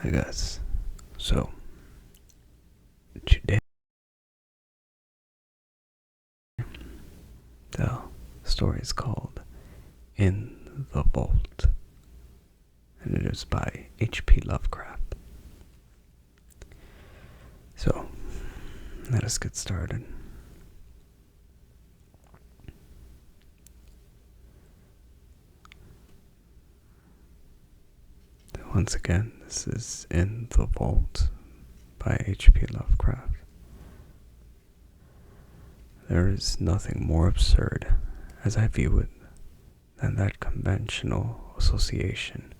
Hi guys, so today the story is called In the Vault, and it is by H.P. Lovecraft. So let us get started. Once again, this is In the Vault by H.P. Lovecraft. There is nothing more absurd, as I view it, than that conventional association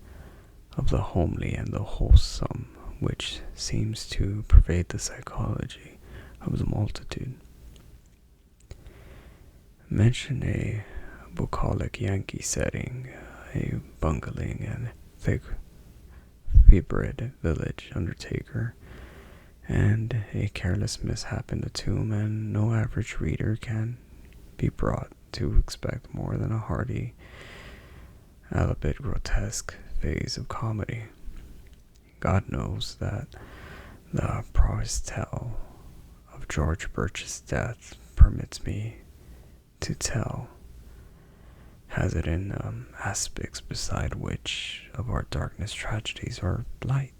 of the homely and the wholesome which seems to pervade the psychology of the multitude. Mention a bucolic Yankee setting, a bungling and thick febrid village undertaker, and a careless mishap in the tomb, and no average reader can be brought to expect more than a hearty, albeit grotesque phase of comedy. God knows that the prose tale of George Birch's death permits me to tell has it in aspects beside which of our darkness tragedies are blight.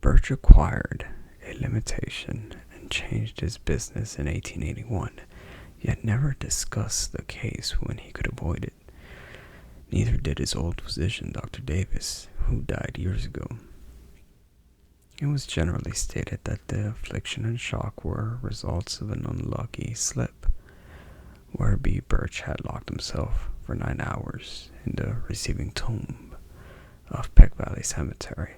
Birch acquired a limitation and changed his business in 1881, yet never discussed the case when he could avoid it. Neither did his old physician, Dr. Davis, who died years ago. It was generally stated that the affliction and shock were results of an unlucky slip, whereby Birch had locked himself for 9 hours in the receiving tomb of Peck Valley Cemetery,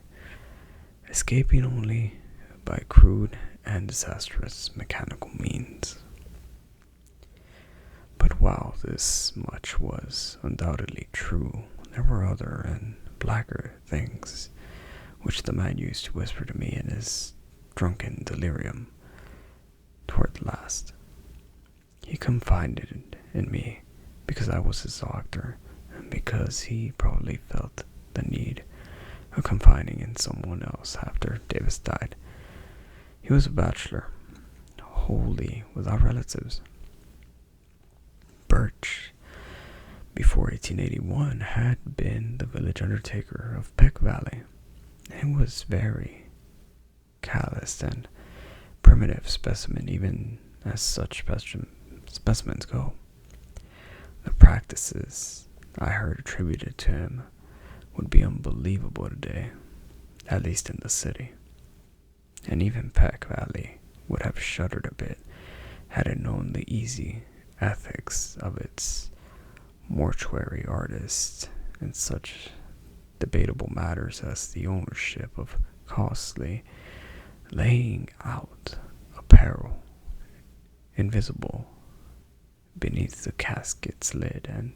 escaping only by crude and disastrous mechanical means. But while this much was undoubtedly true, there were other and blacker things which the man used to whisper to me in his drunken delirium toward the last. He confided in me because I was his doctor, and because he probably felt the need of confiding in someone else after Davis died. He was a bachelor, wholly without relatives. Birch, before 1881, had been the village undertaker of Peck Valley, and was very calloused and primitive specimen, even as such specimens go. The practices I heard attributed to him would be unbelievable today, at least in the city. And even Peck Valley would have shuddered a bit had it known the easy ethics of its mortuary artists in such debatable matters as the ownership of costly laying out apparel, invisible beneath the casket's lid, and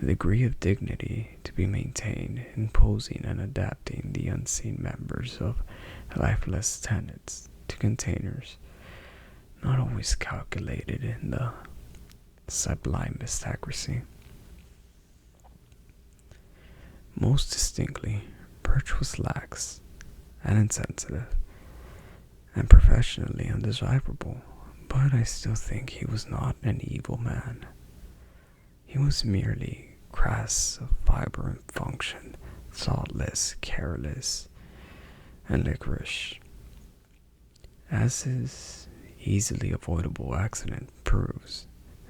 the degree of dignity to be maintained in posing and adapting the unseen members of lifeless tenants to containers not always calculated in the sublimest accuracy. Most distinctly, Birch was lax and insensitive, and professionally undesirable, but I still think he was not an evil man. He was merely crass of fiber and function, thoughtless, careless, and licorice, as his easily avoidable accident proves,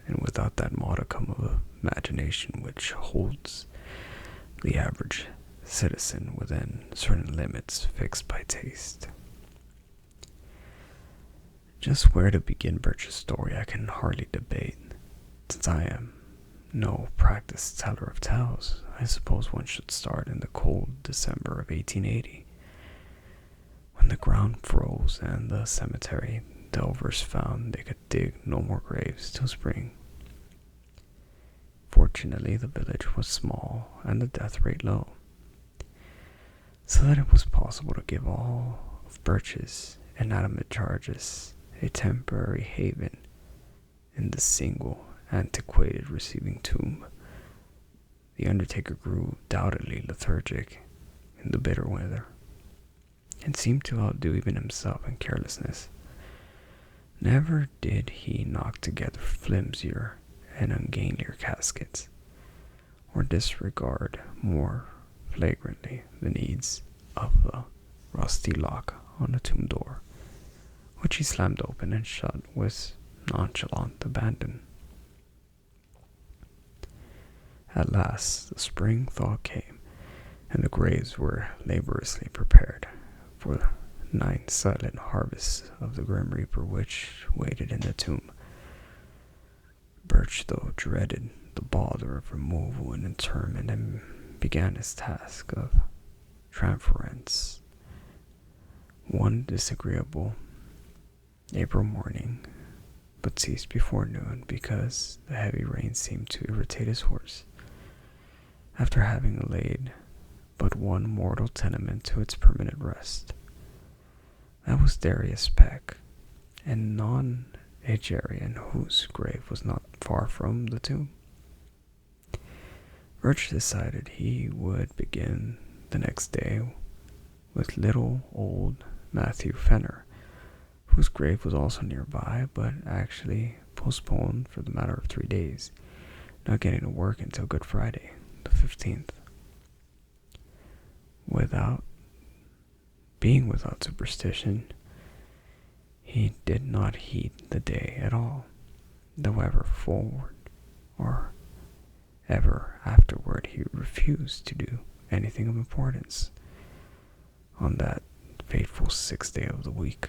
and without that modicum of imagination which holds the average citizen within certain limits fixed by taste. Just where to begin Birch's story I can hardly debate, since I am no practiced teller of tales. I suppose one should start in the cold December of 1880, when the ground froze and the cemetery delvers found they could dig no more graves till spring. Fortunately, the village was small and the death rate low, so that it was possible to give all of Birch's inanimate charges a temporary haven in the single antiquated receiving tomb. the undertaker grew doubtedly lethargic in the bitter weather, and seemed to outdo even himself in carelessness. Never did he knock together flimsier and ungainlier caskets, or disregard more flagrantly the needs of the rusty lock on the tomb door, which he slammed open and shut with nonchalant abandon. At last the spring thaw came, and the graves were laboriously prepared for the 9 silent harvests of the grim reaper which waited in the tomb. Birch, though, dreaded the bother of removal and interment, and began his task of transference one disagreeable April morning, but ceased before noon because the heavy rain seemed to irritate his horse. After having laid but one mortal tenement to its permanent rest, that was Darius Peck, a non-Agarian whose grave was not far from the tomb. Birch decided he would begin the next day with little old Matthew Fenner, whose grave was also nearby, but actually postponed for the matter of 3 days, not getting to work until Good Friday, the 15th. Without superstition, he did not heed the day at all, though ever forward or ever afterward he refused to do anything of importance on that fateful 6th day of the week.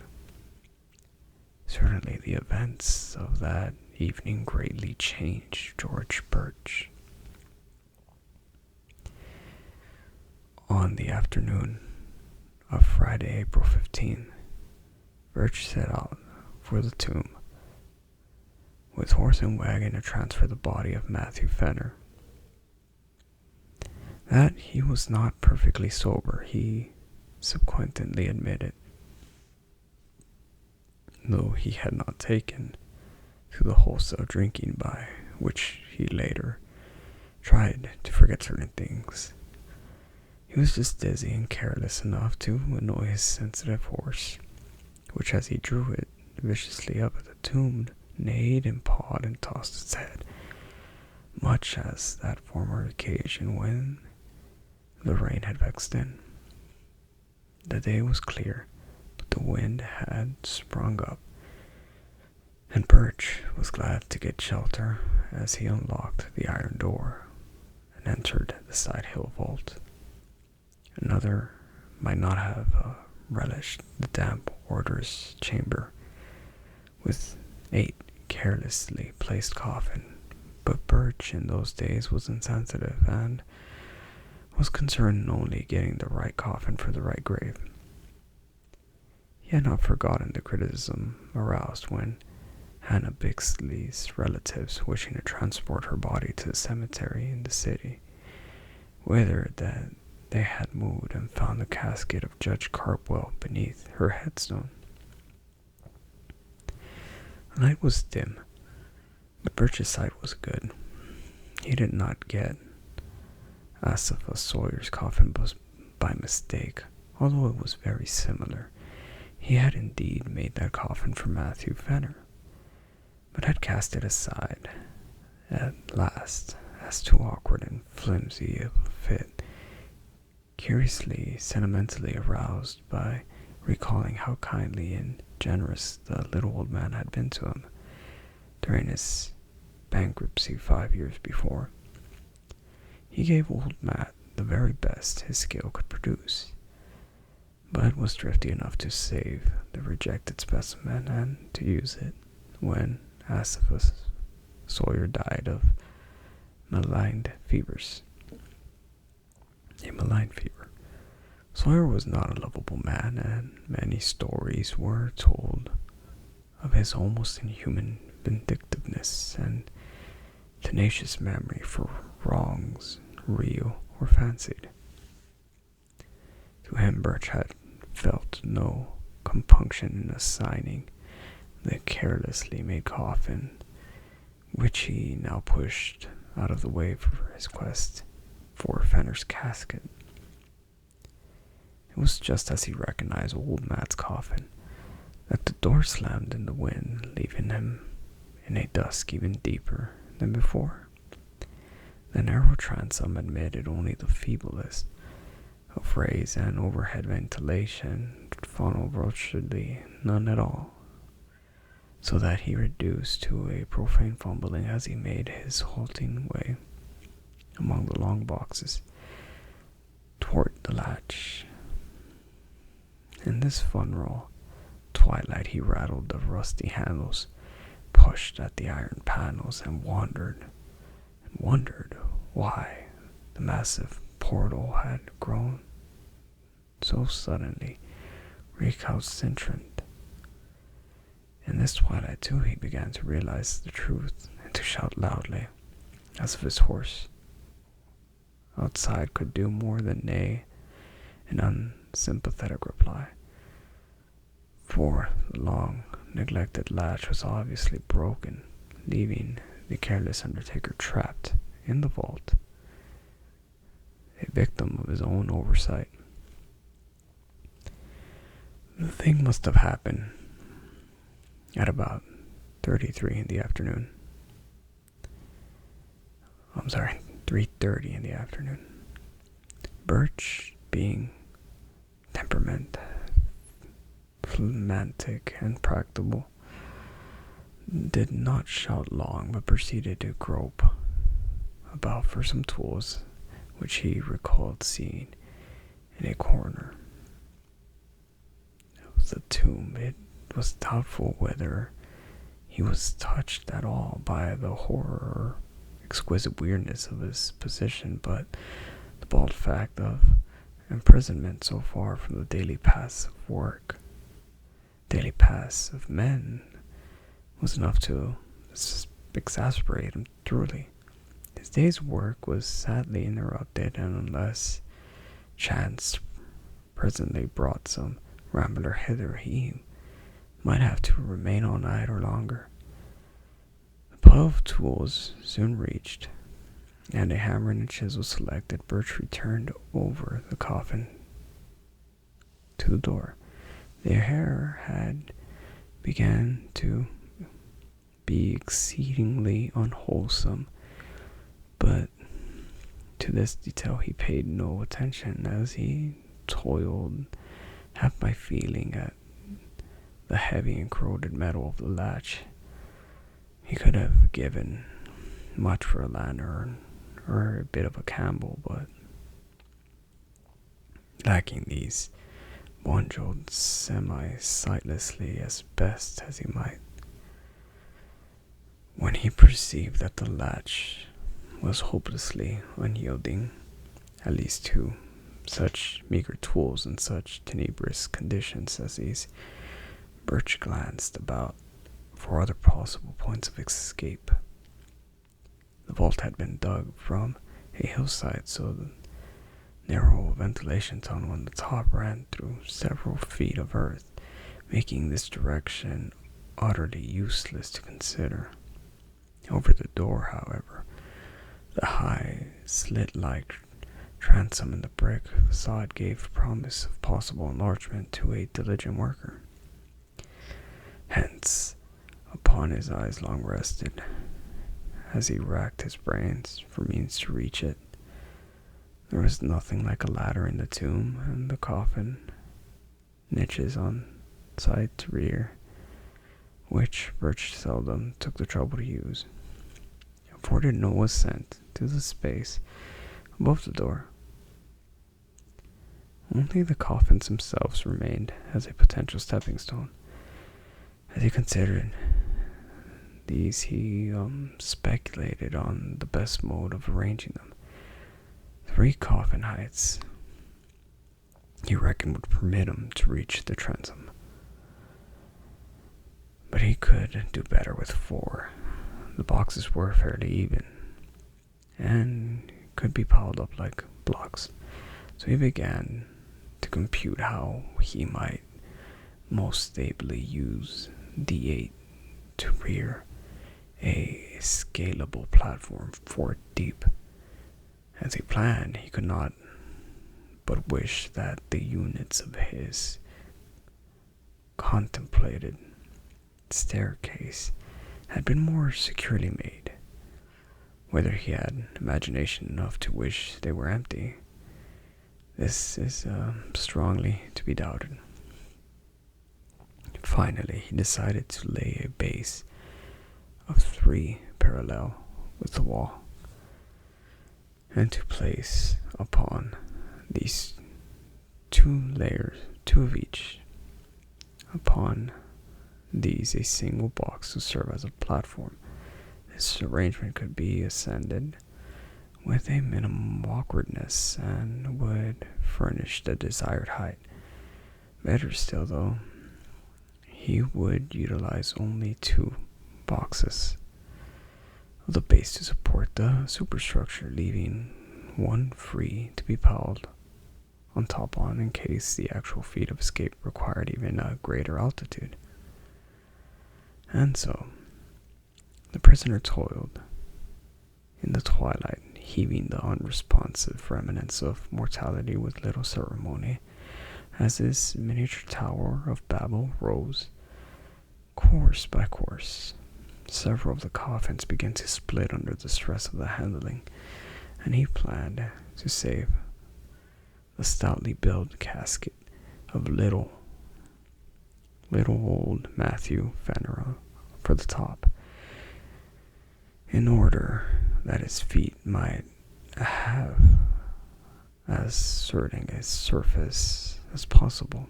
Certainly the events of that evening greatly changed George Birch. On the afternoon of Friday, April 15, Birch set out for the tomb with horse and wagon to transfer the body of Matthew Fenner. That he was not perfectly sober, he subsequently admitted, though he had not taken to the wholesale drinking by which he later tried to forget certain things. He was just dizzy and careless enough to annoy his sensitive horse, which as he drew it viciously up at the tomb, neighed and pawed and tossed its head, much as that former occasion when the rain had vexed in. The day was clear, but the wind had sprung up, and Birch was glad to get shelter as he unlocked the iron door and entered the side hill vault. Another might not have relished the damp warder's chamber with 8 carelessly placed coffins, but Birch in those days was insensitive and was concerned in only getting the right coffin for the right grave. He had not forgotten the criticism aroused when Hannah Bixley's relatives, wishing to transport her body to the cemetery in the city, whither that they had moved, and found the casket of Judge Carpwell beneath her headstone. The night was dim, but Birch's sight was good. He did not get Asaph Sawyer's coffin by mistake, although it was very similar. He had indeed made that coffin for Matthew Fenner, but had cast it aside at last as too awkward and flimsy a fit, curiously sentimentally aroused by recalling how kindly and generous the little old man had been to him during his bankruptcy 5 years before. He gave old Matt the very best his skill could produce, but was thrifty enough to save the rejected specimen and to use it when Asaph Sawyer died of a malign fever. Sawyer was not a lovable man, and many stories were told of his almost inhuman vindictiveness and tenacious memory for wrongs, real or fancied. To him, Birch had felt no compunction in assigning the carelessly made coffin, which he now pushed out of the way for his quest, for Fenner's casket. It was just as he recognized Old Matt's coffin that the door slammed in the wind, leaving him in a dusk even deeper than before. The narrow transom admitted only the feeblest of rays, and overhead ventilation funneled virtually none at all, so that he reduced to a profane fumbling as he made his halting way among the long boxes toward the latch. In this funeral twilight he rattled the rusty handles, pushed at the iron panels, and wondered why the massive portal had grown so suddenly recalcitrant. In this twilight too he began to realize the truth and to shout loudly, as if his horse outside could do more than neigh an unsympathetic reply. For the long neglected latch was obviously broken, leaving the careless undertaker trapped in the vault, a victim of his own oversight. The thing must have happened at about 3:30 in the afternoon. 3:30 in the afternoon. Birch, being temperament, phlegmatic and practical, did not shout long, but proceeded to grope about for some tools which he recalled seeing in a corner. It was a tomb. It was doubtful whether he was touched at all by the horror or exquisite weirdness of his position, but the bald fact of imprisonment so far from the daily paths of men, was enough to exasperate him truly. His day's work was sadly interrupted, and unless chance presently brought some rambler hither, he might have to remain all night or longer. The pile of tools soon reached, and a hammer and a chisel selected. Birch returned over the coffin to the door. The air had began to be exceedingly unwholesome, but to this detail he paid no attention as he toiled, half by feeling at the heavy and corroded metal of the latch. He could have given much for a lantern or a bit of a candle, but lacking these, bungled semi-sightlessly as best as he might. When he perceived that the latch was hopelessly unyielding, at least to such meager tools in such tenebrous conditions as these, Birch glanced about for other possible points of escape. The vault had been dug from a hillside, so the narrow ventilation tunnel on the top ran through several feet of earth, making this direction utterly useless to consider. Over the door, however, the high, slit-like transom in the brick facade gave promise of possible enlargement to a diligent worker. Hence, upon his eyes long rested, as he racked his brains for means to reach it, there was nothing like a ladder in the tomb, and the coffin niches on side to rear, which Birch seldom took the trouble to use, afforded no ascent to the space above the door. Only the coffins themselves remained as a potential stepping stone. As he considered these, he speculated on the best mode of arranging them. 3 coffin heights, he reckoned, would permit him to reach the transom. But he could do better with 4. The boxes were fairly even, and could be piled up like blocks. So he began to compute how he might most stably use D8 to rear a scalable platform 4 deep, As he planned, he could not but wish that the units of his contemplated staircase had been more securely made. Whether he had imagination enough to wish they were empty, this is strongly to be doubted. Finally, he decided to lay a base of 3 parallel with the wall, and to place upon these 2 layers, 2 of each, upon these a single box to serve as a platform. This arrangement could be ascended with a minimum awkwardness and would furnish the desired height. Better still, though, he would utilize only 2 boxes of the base to support the superstructure, leaving one free to be piled on top on in case the actual feat of escape required even a greater altitude. And so, the prisoner toiled in the twilight, heaving the unresponsive remnants of mortality with little ceremony, as this miniature tower of Babel rose, course by course. Several of the coffins began to split under the stress of the handling, and he planned to save the stoutly built casket of little old Matthew Fenner for the top, in order that his feet might have as certain a surface as possible.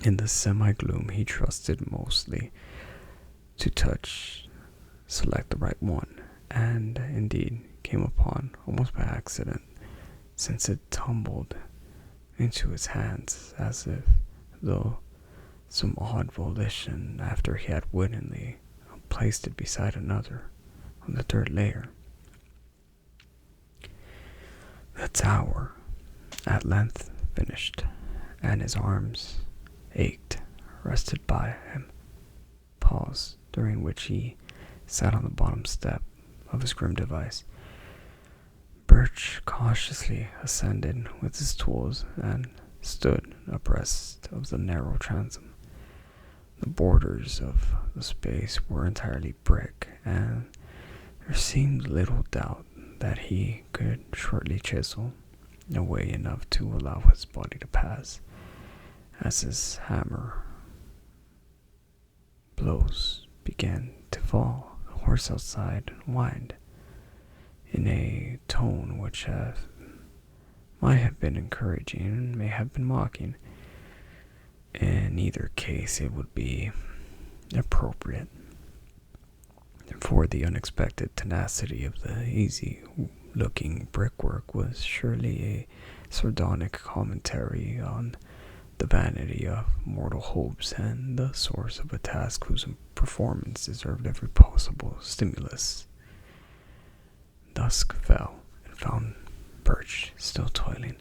In the semi-gloom, he trusted mostly to select the right one, and indeed came upon almost by accident, since it tumbled into his hands as if though some odd volition after he had wittingly placed it beside another on the 3rd layer. The tower at length finished, and his arms ached, rested by him. Pause, during which he sat on the bottom step of his grim device. Birch cautiously ascended with his tools and stood abreast of the narrow transom. The borders of the space were entirely brick, and there seemed little doubt that he could shortly chisel away enough to allow his body to pass. As his hammer blows began to fall, the horse outside whined in a tone which might have been encouraging and may have been mocking. In either case, it would be appropriate, for the unexpected tenacity of the easy-looking brickwork was surely a sardonic commentary on the vanity of mortal hopes and the source of a task whose performance deserved every possible stimulus. Dusk fell and found Birch still toiling.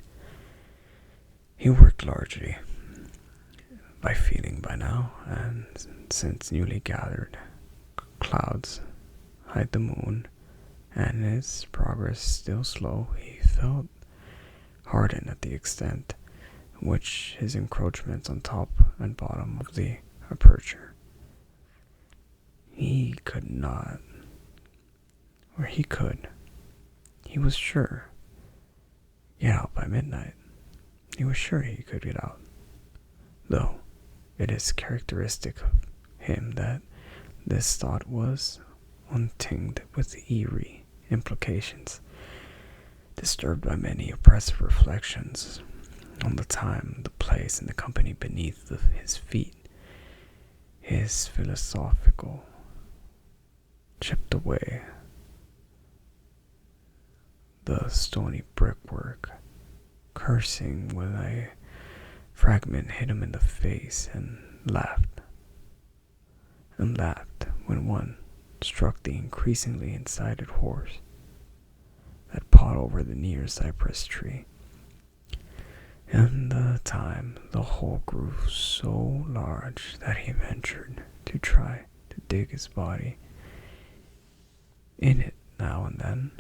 He worked largely by feeling by now, and since newly gathered clouds hide the moon, and his progress still slow, he felt hardened at the extent which his encroachments on top and bottom of the aperture. He could not, or he could, he was sure, get out by midnight. He was sure he could get out, though it is characteristic of him that this thought was untinged with eerie implications, disturbed by many oppressive reflections on the time, the place, and the company beneath his feet. His philosophical chipped away the stony brickwork, cursing when a fragment hit him in the face, and laughed when one struck the increasingly incited horse that pawed over the near cypress tree. In the time, the hole grew so large that he ventured to try to dig his body in it now and then,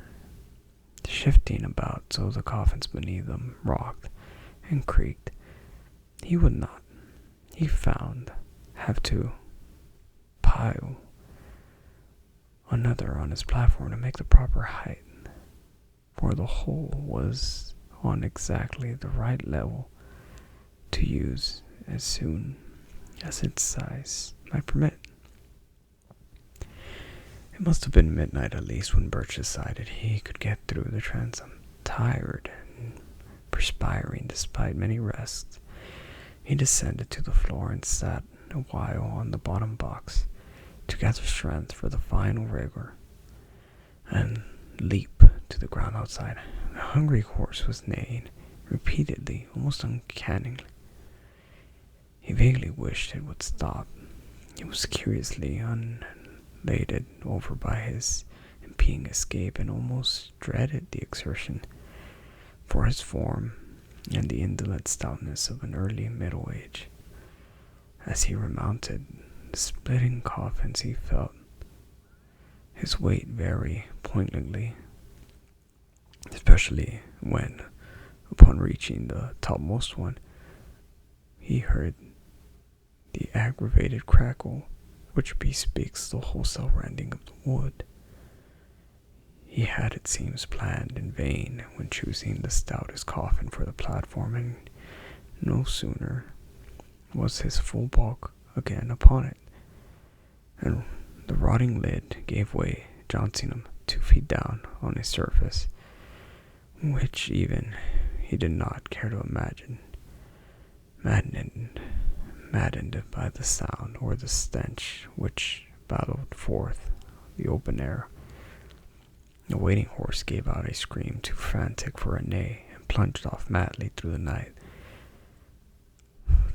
to shifting about so the coffins beneath them rocked and creaked. He would not, he found, have to pile another on his platform to make the proper height, for the hole was on exactly the right level to use as soon as its size might permit. It must have been midnight at least when Birch decided he could get through the transom. Tired and perspiring despite many rests, he descended to the floor and sat a while on the bottom box to gather strength for the final rigor and leap to the ground outside. A hungry horse was neighing repeatedly, almost uncannily. He vaguely wished it would stop. He was curiously elated over by his impending escape and almost dreaded the exertion, for his form and the indolent stoutness of an early middle age. As he remounted the splitting coffins, he felt his weight vary poignantly, especially when, upon reaching the topmost one, he heard the aggravated crackle which bespeaks the wholesale rending of the wood. He had, it seems, planned in vain when choosing the stoutest coffin for the platform, and no sooner was his full bulk again upon it, and the rotting lid gave way, jouncing him 2 feet down on a surface which even he did not care to imagine, maddened by the sound or the stench which bellowed forth the open air. The waiting horse gave out a scream too frantic for a neigh and plunged off madly through the night,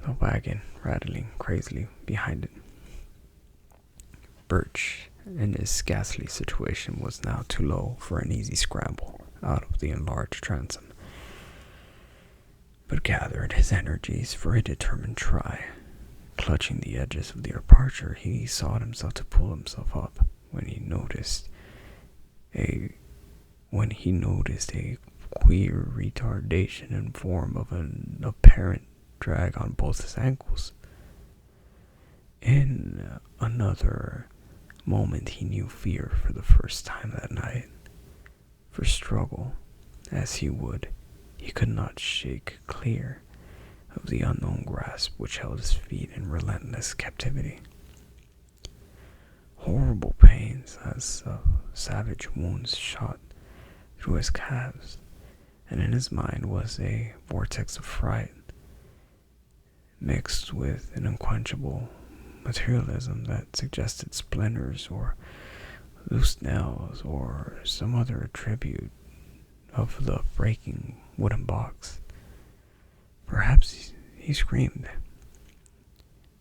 the wagon rattling crazily behind it. Birch, in his ghastly situation, was now too low for an easy scramble out of the enlarged transom, but gathered his energies for a determined try. Clutching the edges of the departure, he sought himself to pull himself up when he noticed a queer retardation in form of an apparent drag on both his ankles. In another moment he knew fear for the first time that night, for struggle as he would, he could not shake clear of the unknown grasp which held his feet in relentless captivity. Horrible pains as of savage wounds shot through his calves, and in his mind was a vortex of fright, mixed with an unquenchable materialism that suggested splinters or loose nails or some other attribute of the breaking wooden box. Perhaps he screamed.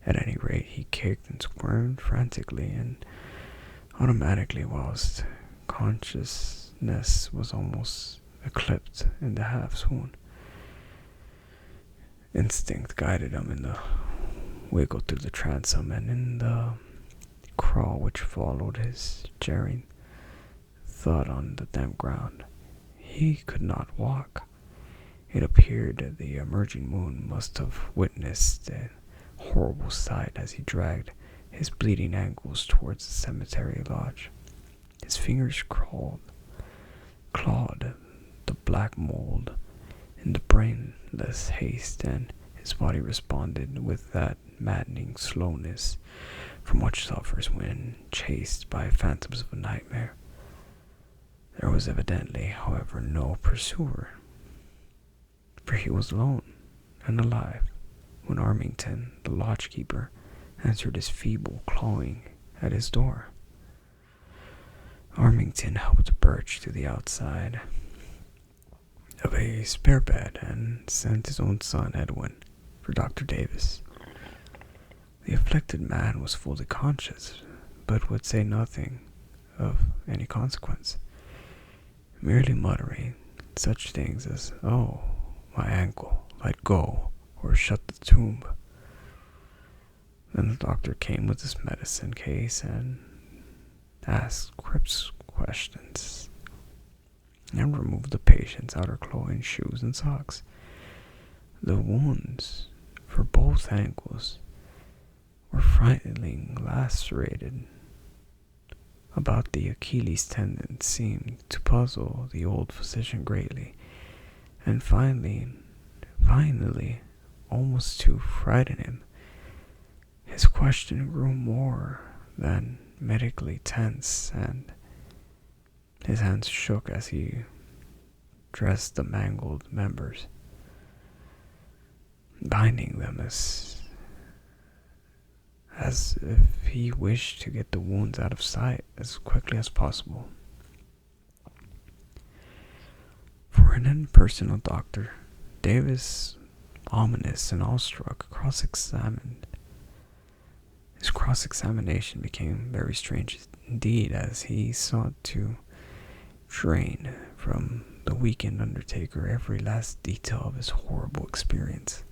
At any rate, he kicked and squirmed frantically and automatically, whilst consciousness was almost eclipsed in the half-swoon. Instinct guided him in the wiggle through the transom, and in the crawl which followed his jarring thud on the damp ground. He could not walk. It appeared that the emerging moon must have witnessed a horrible sight as he dragged his bleeding ankles towards the cemetery lodge. His fingers clawed the black mold in the brainless haste, and his body responded with that maddening slowness from which suffers when chased by phantoms of a nightmare. There was evidently, however, no pursuer, for he was alone and alive when Armington, the lodgekeeper, answered his feeble clawing at his door. Armington helped Birch to the outside of a spare bed and sent his own son, Edwin, for Dr. Davis. The afflicted man was fully conscious, but would say nothing of any consequence, merely muttering such things as, "Oh, my ankle, let go, or shut the tomb." Then the doctor came with his medicine case and asked cryptic questions. and removed the patient's outer clothing, shoes, and socks. The wounds for both ankles were frighteningly lacerated. About the Achilles tendon seemed to puzzle the old physician greatly, and finally, almost to frighten him. His question grew more than medically tense, and his hands shook as he dressed the mangled members, binding them as if he wished to get the wounds out of sight as quickly as possible. For an impersonal doctor, Davis, ominous and awestruck, cross-examined. His cross-examination became very strange indeed as he sought to drain from the weakened undertaker every last detail of his horrible experience.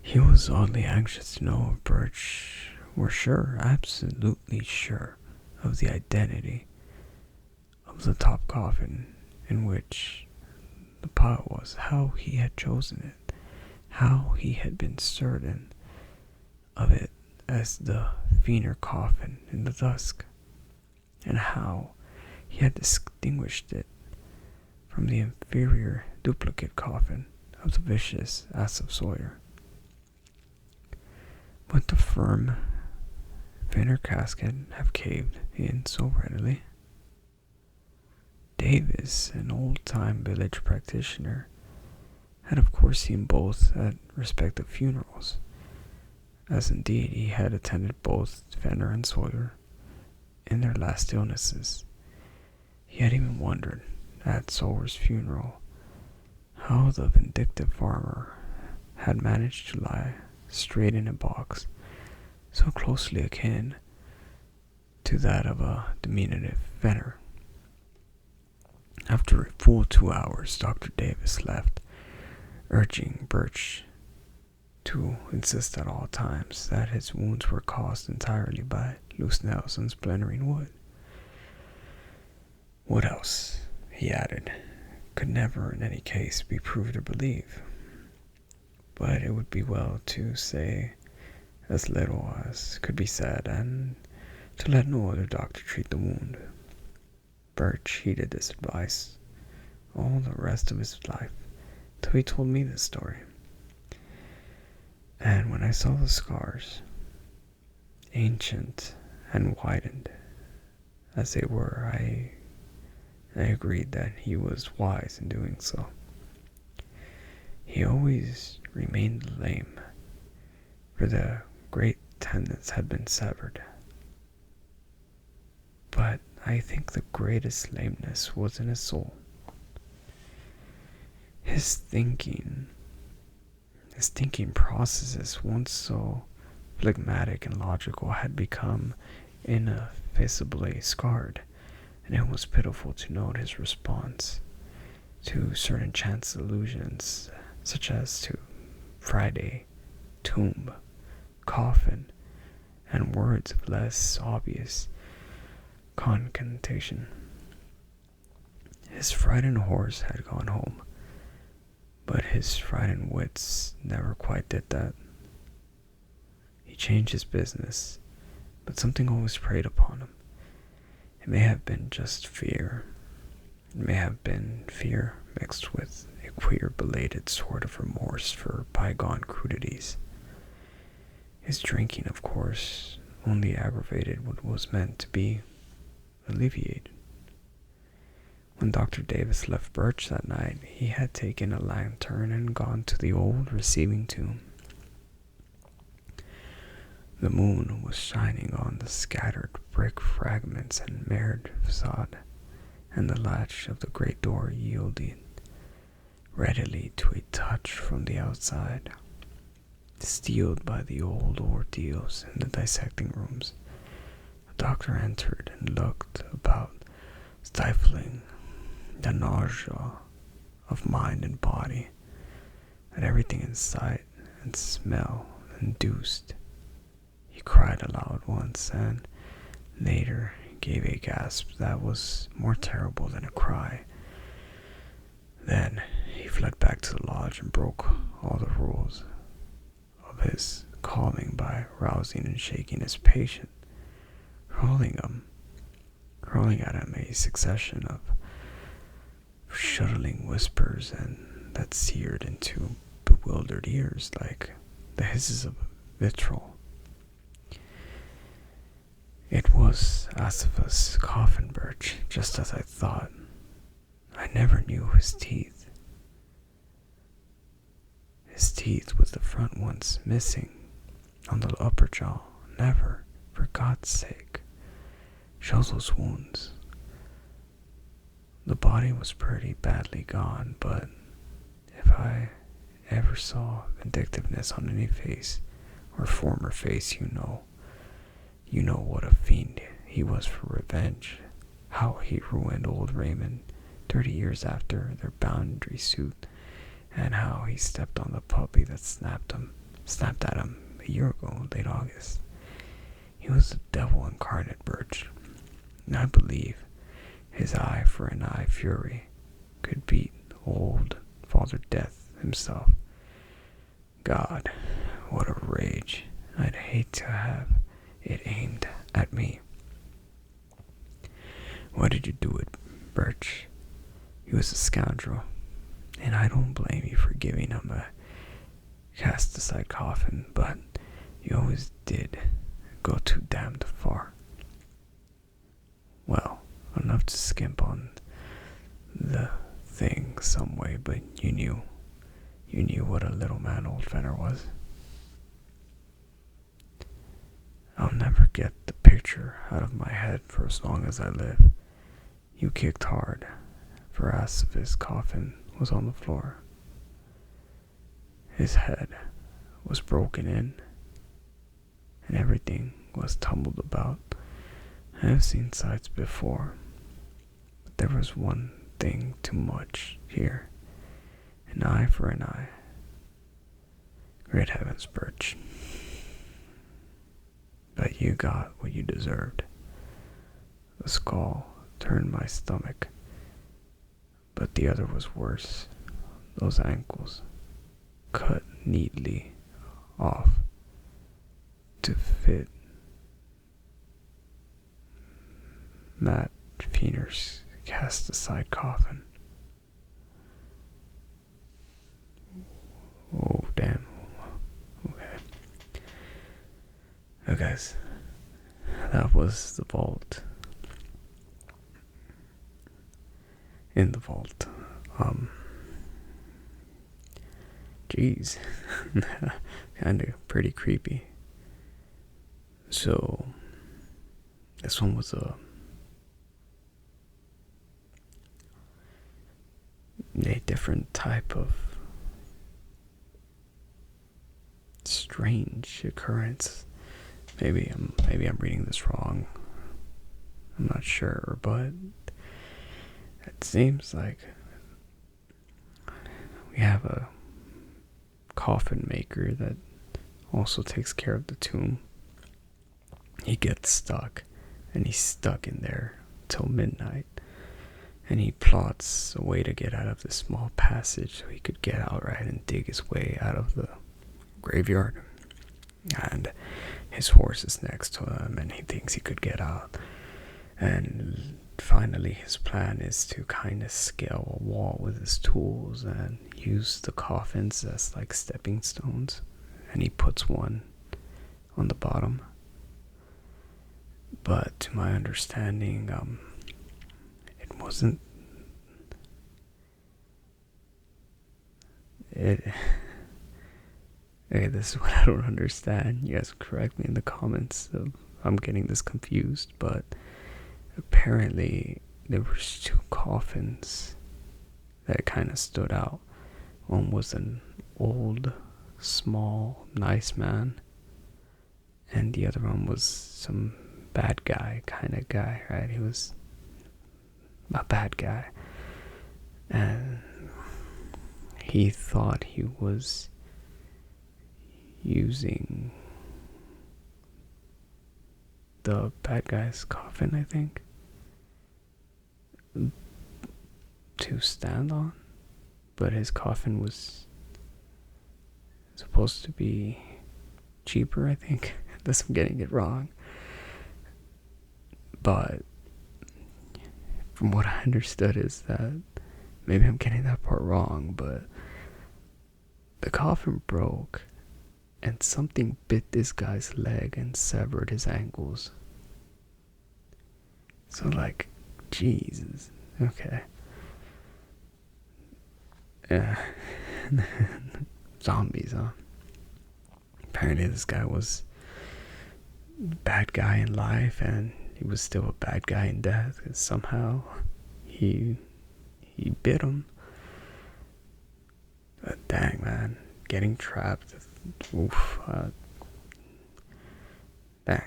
He was oddly anxious to know if Birch were sure, absolutely sure, of the identity of the top coffin in which the pot was, how he had chosen it, how he had been certain of it as the Wiener coffin in the dusk, and how he had distinguished it from the inferior duplicate coffin of the vicious ass of Sawyer. Would the firm Wiener casket have caved in so readily? Davis, an old-time village practitioner, had of course seen both at respective funerals, as indeed he had attended both Fenner and Sawyer in their last illnesses. He had even wondered, at Sawyer's funeral, how the vindictive farmer had managed to lie straight in a box so closely akin to that of a diminutive Fenner. After a full 2 hours, Dr. Davis left, urging Birch to insist at all times that his wounds were caused entirely by loose nails and splintering wood. What else, he added, could never in any case be proved or believed. But it would be well to say as little as could be said, and to let no other doctor treat the wound. Birch heeded this advice all the rest of his life, till he told me this story. And when I saw the scars, ancient and widened as they were, I agreed that he was wise in doing so. He always remained lame, for the great tendons had been severed. But I think the greatest lameness was in his soul. His thinking processes, once so phlegmatic and logical, had become ineffaceably scarred, and it was pitiful to note his response to certain chance allusions, such as to Friday, tomb, coffin, and words of less obvious concatenation. His frightened horse had gone home, but his frightened wits never quite did that. He changed his business, but something always preyed upon him. It may have been just fear. It may have been fear mixed with a queer belated sort of remorse for bygone crudities. His drinking, of course, only aggravated what was meant to be alleviated. When Dr. Davis left Birch that night, he had taken a lantern and gone to the old receiving tomb. The moon was shining on the scattered brick fragments and marred facade, and the latch of the great door yielded readily to a touch from the outside. Steeled by the old ordeals in the dissecting rooms, the doctor entered and looked about, stifling the nausea of mind and body that everything in sight and smell induced. He cried aloud once, and later gave a gasp that was more terrible than a cry. Then he fled back to the lodge and broke all the rules of his calling by rousing and shaking his patient, hurling at him a succession of shuddering whispers and that seared into bewildered ears like the hisses of vitriol. It was Asif's coffin, Birch, just as I thought. I never knew his teeth. His teeth with the front ones missing on the upper jaw. Never, for God's sake. Show those wounds. The body was pretty badly gone, but if I ever saw vindictiveness on any face, or former face, you know what a fiend he was for revenge. How he ruined old Raymond 30 years after their boundary suit, and how he stepped on the puppy that snapped at him a year ago, late August. He was the devil incarnate, Birch. And I believe his eye for an eye fury could beat old Father Death himself. God, what a rage. I'd hate to have it aimed at me. Why did you do it, Birch? He was a scoundrel, and I don't blame you for giving him a cast-aside coffin, but you always did go too damned far. Well, enough to skimp on the thing some way, but you knew what a little man old Fenner was. I'll never get the picture out of my head for as long as I live. You kicked hard, for Asif's coffin was on the floor. His head was broken in, and everything was tumbled about. I have seen sights before, but there was one thing too much here. An eye for an eye. Great heavens, Birch. But you got what you deserved. The skull turned my stomach, but the other was worse. Those ankles, cut neatly off to fit Matt Feener's cast-aside coffin. Oh, damn. Okay. Oh, guys. That was the vault. In the vault. Jeez. Kinda pretty creepy. So, this one was a different type of strange occurrence. Maybe I'm reading this wrong. I'm not sure, but it seems like we have a coffin maker that also takes care of the tomb. He gets stuck, and he's stuck in there till midnight. And he plots a way to get out of this small passage so he could get out right and dig his way out of the graveyard. And his horse is next to him, and he thinks he could get out. And finally his plan is to kind of scale a wall with his tools and use the coffins as like stepping stones. And he puts one on the bottom. But to my understanding, it wasn't. Okay, this is what I don't understand. You guys correct me in the comments if I'm getting this confused, but apparently there was two coffins that kind of stood out. One was an old, small, nice man, and the other one was some bad guy kind of guy, right? He was a bad guy, and he thought he was using the bad guy's coffin, I think, to stand on. But his coffin was supposed to be cheaper, I think, unless I'm getting it wrong. But from what I understood is that, maybe I'm getting that part wrong, but the coffin broke and something bit this guy's leg and severed his ankles. So, like, Jesus. Okay. Yeah. Zombies, huh? Apparently this guy was a bad guy in life, and he was still a bad guy in death, because somehow he bit him. But dang, man, getting trapped. Oof. Dang.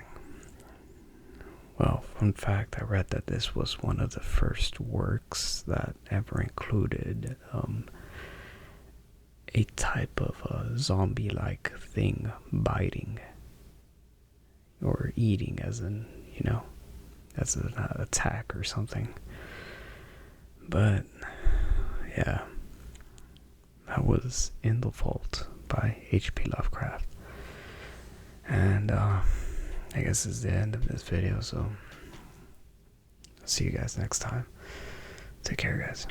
Well, fun fact, I read that this was one of the first works that ever included a type of zombie-like thing biting or eating, as in, as an attack or something. But yeah, that was In the Vault by H.P. Lovecraft. And I guess this is the end of this video, so I'll see you guys next time. Take care, guys.